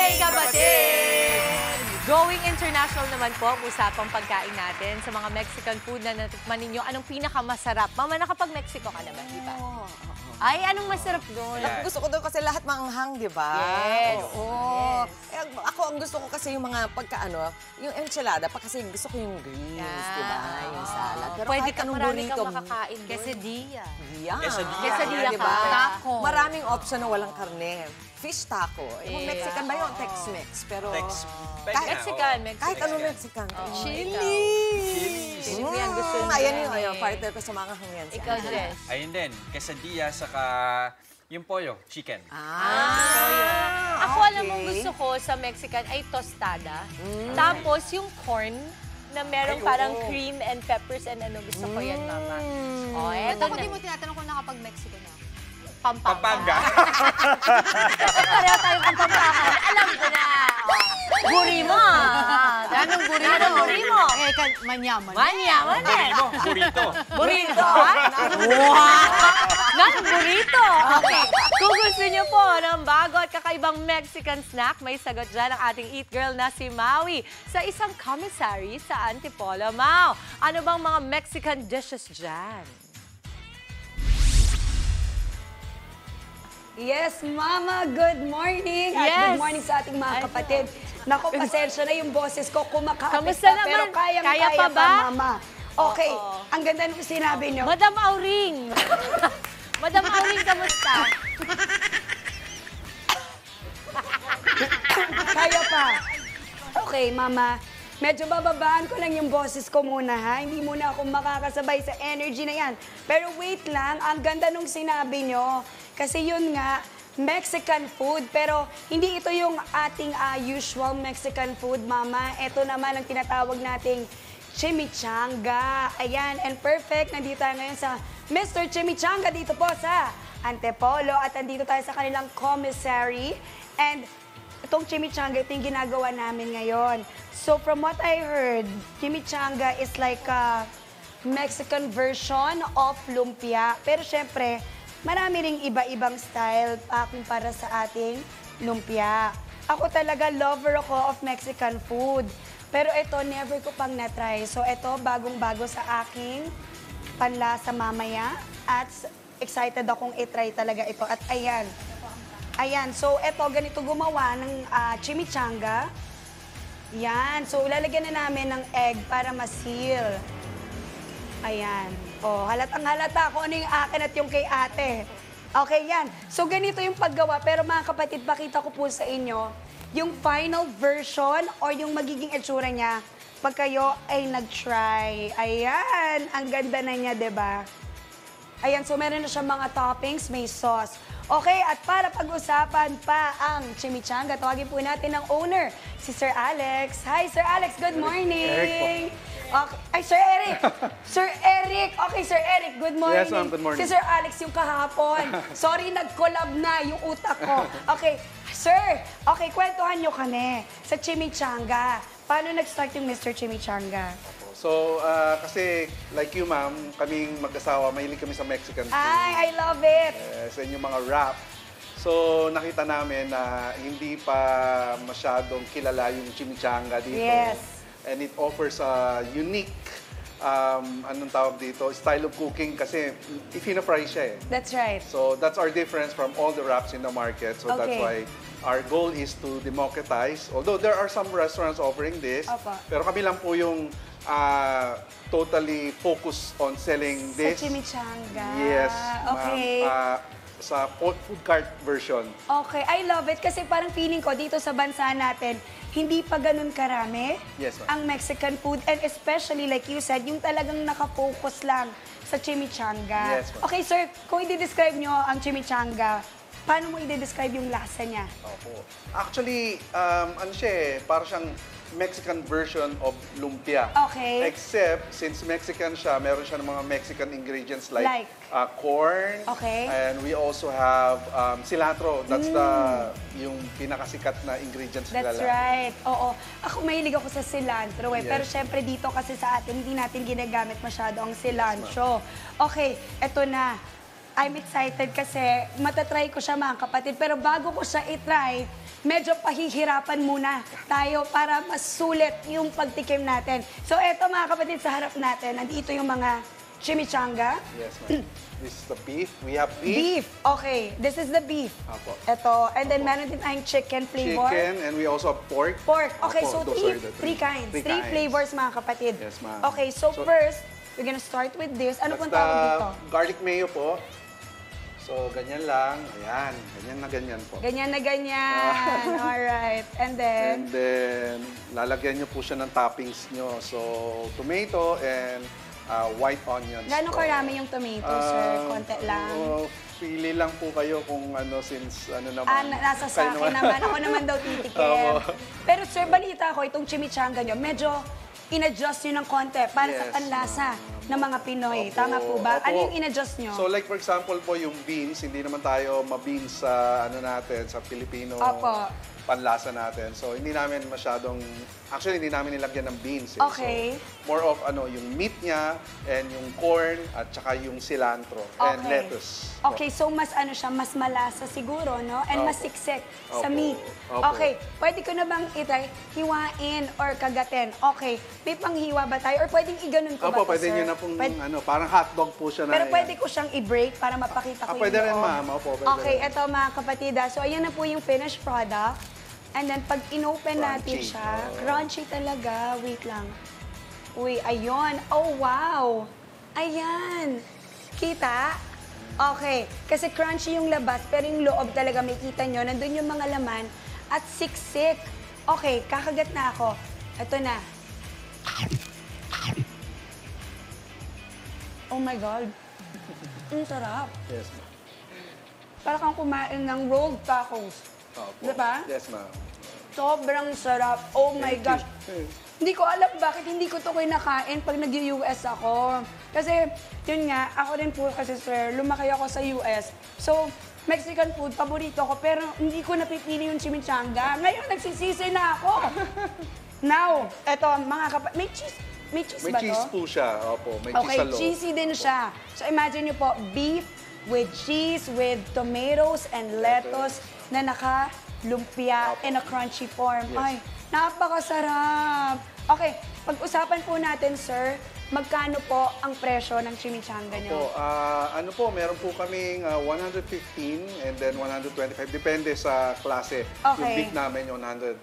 Hey, kapatid! Going international naman po ang usapang pagkain natin sa mga Mexican food na natikman ninyo. Anong pinakamasarap? Mama, nakapag-Mexico ka naman, di ba? Ay, anong masarap doon? Yeah. Gusto ko doon kasi lahat maanghang, di ba? Yes. Oo. Yes. Ako, ang gusto ko kasi yung mga yung enchilada, pa kasi gusto ko yung greens, di ba? Yung salad. Pero pwede kahit ka anong marami burrito, kang makakain doon. Quesadilla. Yeah. Quesadilla di ka. ba? Taco. Maraming option na walang karne. Fish taco. Yung Yeah. Mexican ba yun? Tex-Mex. Pero Mexican. kahit anong Mexican. Chili. Chili ang gusto niya. Ayan yung partner ko sa mga hangyan. Ikaw, Jess. Ayun din, quesadilla, saka yung pollo, chicken. Ako alam mong gusto ko sa Mexican ay tostada. Tapos yung corn na merong parang cream and peppers and ano, gusto ko yan, Mama. Oh, eto Bakit na. di mo tinatanong kung nakapag-Mexico na? Pampanga. Pareho tayo Pampanga. Alam ko na. Burimo. Anong burimo? Anong burimo? Eh, manyaman. Manyaman eh. Burrito. Burrito? Wow! Ng burrito. Okay. Kung gusto niyo po ng bago at kakaibang Mexican snack, may sagot dyan ang ating eat girl na si Maui sa isang commissary sa Antipolo. Mau, ano bang mga Mexican dishes dyan? Yes, Mama. Good morning. Yes. At good morning sa ating mga kapatid. Naku, pasensya na yung boses ko. Kumakapit Kamusta pa, naman? pero kaya pa ba? Mama. Okay, ang ganda nung sinabi nyo. Madam Auring. Madam Auring, kamusta? Kaya pa. Okay, Mama. Medyo bababaan ko lang yung boses ko muna, ha? Hindi muna ako makakasabay sa energy na yan. Pero wait lang, ang ganda nung sinabi nyo. Kasi yun nga, Mexican food. Pero hindi ito yung ating usual Mexican food, Mama. Ito naman ang tinatawag nating chimichanga. Ayan, and perfect. Nandito tayo ngayon sa Mr. Chimichanga dito po sa Antipolo. At nandito tayo sa kanilang commissary. And itong chimichanga, ito yung ginagawa namin ngayon. So from what I heard, chimichanga is like a Mexican version of lumpia. Pero syempre, marami ring iba-ibang style kung para sa ating lumpia. Ako talaga lover ako of Mexican food. Pero ito, never ko pang na-try. So ito, bagong-bago sa aking panlasa mamaya. At excited akong i-try talaga ito. At ayan. Ayan, so eto, ganito gumawa ng chimichanga. Yan, so lalagyan na namin ng egg para ma-seal. Ayan. O, halatang halata kung ano yung akin at yung kay ate. Okay, yan. So ganito yung paggawa. Pero mga kapatid, pakita ko po sa inyo yung final version or yung magiging itsura niya pag kayo ay nag-try. Ayan, ang ganda na niya, diba? Ayan, so meron na siyang mga toppings, may sauce. Okay, at para pag-usapan pa ang chimichanga, tawagin po natin ang owner, si Sir Alex. Hi, Sir Alex. Good morning. Eric Okay. Ay, Sir Eric. Sir Eric. Okay, Sir Eric. Good morning. Yes, ma'am. Good morning. Si Sir Alex yung kahapon. Sorry, nag-collab na yung utak ko. Okay, Sir. Okay, kwentuhan nyo kami sa chimichanga. Paano nag-start yung Mr. Chimichanga? So, kasi like you, ma'am, kaming mag-asawa, mahilig kami sa Mexican food. Ay, I love it. Sa inyong mga wrap. So, nakita namin na hindi pa masyadong kilala yung chimichanga dito. Yes. And it offers a unique, anong tawag dito, style of cooking kasi ifina-fry siya eh. That's right. So, that's our difference from all the wraps in the market. So, that's Okay. why our goal is to democratize. Although there are some restaurants offering this, Opo. pero kami lang po yung totally focused on selling this. Sa chimichanga. Yes, Okay. ma'am. Sa food cart version. Okay, I love it kasi parang feeling ko dito sa bansa natin, hindi pa ganun karami Yes, ma'am. ang Mexican food and especially like you said, yung talagang nakafocus lang sa chimichanga. Yes, ma'am. Okay, sir, kung i-describe nyo ang chimichanga, paano mo i-describe yung lasa niya? Opo. Actually, ano siya eh, para siyang Mexican version of lumpia. Okay. Except, since Mexican siya, meron siya ng mga Mexican ingredients like, Like? corn. Okay. And we also have cilantro. That's yung pinakasikat na ingredients nila. That's right. Oo. Ako mahilig ako sa cilantro eh. Yes. Pero syempre dito kasi sa atin, hindi natin ginagamit masyado ang cilantro. Okay, eto na. I'm excited kasi matatry ko siya mga kapatid. Pero bago ko siya itry, medyo pahihirapan muna tayo para mas sulit yung pagtikim natin. So eto mga kapatid, sa harap natin, nandito yung mga chimichanga. Yes, ma'am. This is the beef. We have Beef. Okay, this is the beef. Apo. Ito. And then meron din tayong chicken flavor. Chicken, and we also have pork. Pork. Okay, Apo, so those are the three kinds. Three Three kinds. flavors, mga kapatid. Yes, ma'am. Okay, so first, we're gonna start with this. Ano That's pong tawag dito? garlic mayo po. So, ganyan lang. Ayan. Ganyan na ganyan po. Ganyan na ganyan. Alright. And then, And then, lalagyan nyo po siya ng toppings nyo. So, tomato and white onions. gano'ng po. karami yung tomato, sir? Konti lang. Pili lang po kayo kung ano, since ano naman. Nasa sa kayo akin naman. Ako naman daw titikim. Opo. Pero sir, balita ko, itong chimichanga nyo, medyo in-adjust nyo ng konti para sa Yes, panlasa ng mga Pinoy. Opo, Tama po ba? opo. Ano yung in-adjust nyo? So like for example po yung beans, hindi naman tayo ma-beans sa ano natin, sa Filipino Opo. panlasa natin. So hindi namin masyadong, actually hindi namin nilagyan ng beans. Okay. So, more of ano, yung meat niya and yung corn at saka yung cilantro and Okay. lettuce. Okay, so mas ano siya, mas malasa siguro, no? And mas Opo. siksik sa Opo. meat. Opo. Okay, pwede ko na bang itry, hiwain or kagatin? Okay, may panghiwa ba tayo? Or pwedeng iganon ko ba Opo, to, pwede sir? nyo na pong Pwede- ano, parang hotdog po siya na. Pero yan. pwede ko siyang i-break para mapakita ko Pwede yung rin loob. ma'am. Opo, pwede Okay, rin. eto mga kapatida. So, ayan na po yung finished product. And then, pag inopen natin Crunchy. siya, crunchy talaga. Wait lang. Uy, ayun. Oh, wow. Ayan. Kita? Okay. Kasi crunchy yung labas, pero yung loob talaga, may kita nyo, nandun yung mga laman at siksik. Okay, kakagat na ako. Ito na. Oh my God. Ang sarap. Yes ma'am. Para kang kumain ng rolled tacos. Opo. Diba? Yes ma'am. Sobrang sarap. Oh my Thank you. gosh. Hindi ko alam bakit hindi ko to kinakain pag nag-US ako. Kasi, yun nga, ako rin po kasi sir, lumaki ako sa US. So, Mexican food, paborito ko, pero hindi ko napipili yung chimichanga. Ngayon, nagsisisi na ako. Now, eto, mga may cheese. May cheese May ba cheese to? po siya. Opo, may Okay, cheese sa loob. cheesy din siya. So imagine niyo po, beef with cheese, with tomatoes and lettuce na naka-lumpia in a crunchy form. Yes. Ay, napakasarap. Okay, pag-usapan po natin, sir, magkano po ang presyo ng chimichanga niyo? Po, ano po, meron po kaming 115 and then 125. Depende sa klase. Yung Okay. beef namin, 125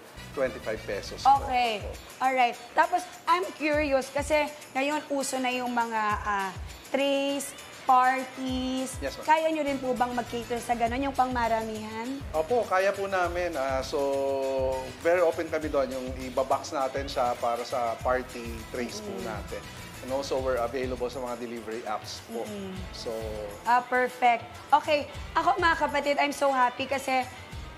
pesos. po. Okay. Alright. Tapos, I'm curious kasi ngayon uso na yung mga trays, parties. Yes, ma'am. Kaya nyo rin po bang mag-cater sa gano'n, yung pangmaramihan? Opo, kaya po namin. So, very open kami doon. Yung ibabox natin siya para sa party trays po natin. And also, we're available sa mga delivery apps po. So, Perfect. Okay, ako mga kapatid, I'm so happy kasi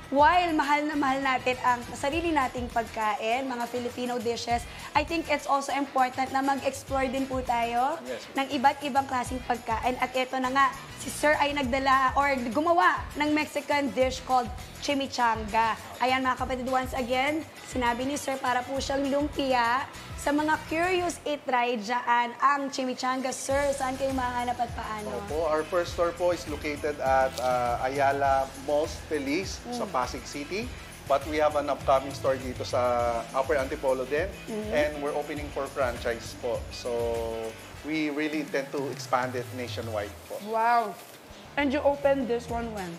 while mahal na mahal natin ang sarili nating pagkain, mga Filipino dishes, I think it's also important na mag-explore din po tayo Yes. ng iba't ibang klaseng pagkain. At ito na nga, si Sir ay nagdala or gumawa ng Mexican dish called chimichanga. Ayan mga kapatid, once again, sinabi ni Sir para po siyang lumpia. Sa mga curious i-try dyan, ang chimichanga. Sir, saan kayo mahanap at paano? Opo, our first store po is located at Ayala Malls Feliz sa Pasig City. But we have an upcoming store dito sa Upper Antipolo din. And we're opening for franchise po. So, we really intend to expand it nationwide po. Wow. And you opened this one when?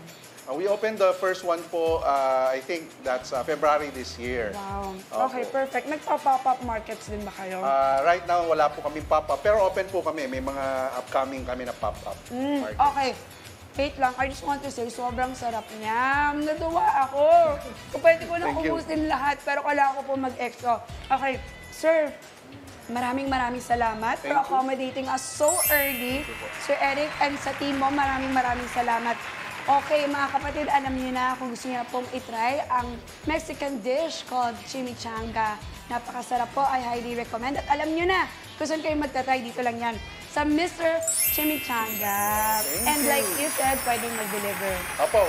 We opened the first one po, I think that's February this year. Wow. Opo. Okay, perfect. Nagpa-pop-up markets din ba kayo? Right now, wala po kami pop-up. Pero open po kami. May mga upcoming kami na pop-up markets. Okay. Wait lang, I just want to say, sobrang sarap niya. Natuwa ako. Kung pwede ko na Thank you. ubusin lahat, pero kailangan ko po mag-extra. Okay, sir, maraming salamat for Thank you. accommodating us so early. Sir Eric and sa team mo, maraming salamat. Okay, mga kapatid, alam niyo na kung gusto niyo pong itry ang Mexican dish called chimichanga. Napakasarap po, I highly recommend. At alam niyo na, kung saan kayo magta-try, dito lang yan. Sa Mr. Chimichanga. And like you said, pwedeng mag-deliver. Opo,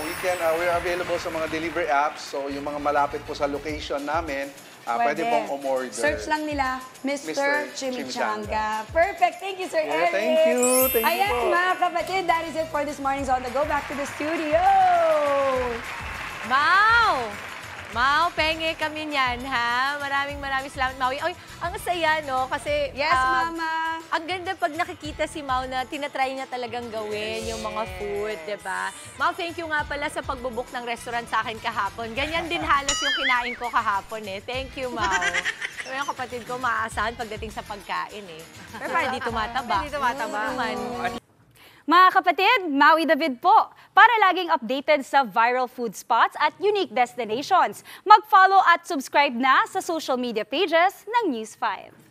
we're available sa mga delivery apps. So, yung mga malapit po sa location namin, pwede pong umorder. Search lang nila, Mr. Mr. Chimichanga. Perfect. Thank you, Sir Yeah, Eric. thank you. Thank you Ayan, po. mga kapatid, that is it for this morning's On The Go. Back to the studio. Wow! Mau, penge kami niyan, ha? Maraming salamat, Maui. Ay, ang saya, no? Kasi, Yes, Mama. ang ganda pag nakikita si Mau na tinatry niya talagang gawin yung mga food, di ba? Mau, thank you nga pala sa pagbubuk ng restaurant sa akin kahapon. Ganyan din halos yung kinain ko kahapon, eh. Thank you, Mau. Pero yung kapatid ko, maaasahan pagdating sa pagkain, eh. Pero parang di tumataba. Hindi tumataba. Naman. Mga kapatid, Maui David po. Para laging updated sa viral food spots at unique destinations, mag-follow at subscribe na sa social media pages ng News 5.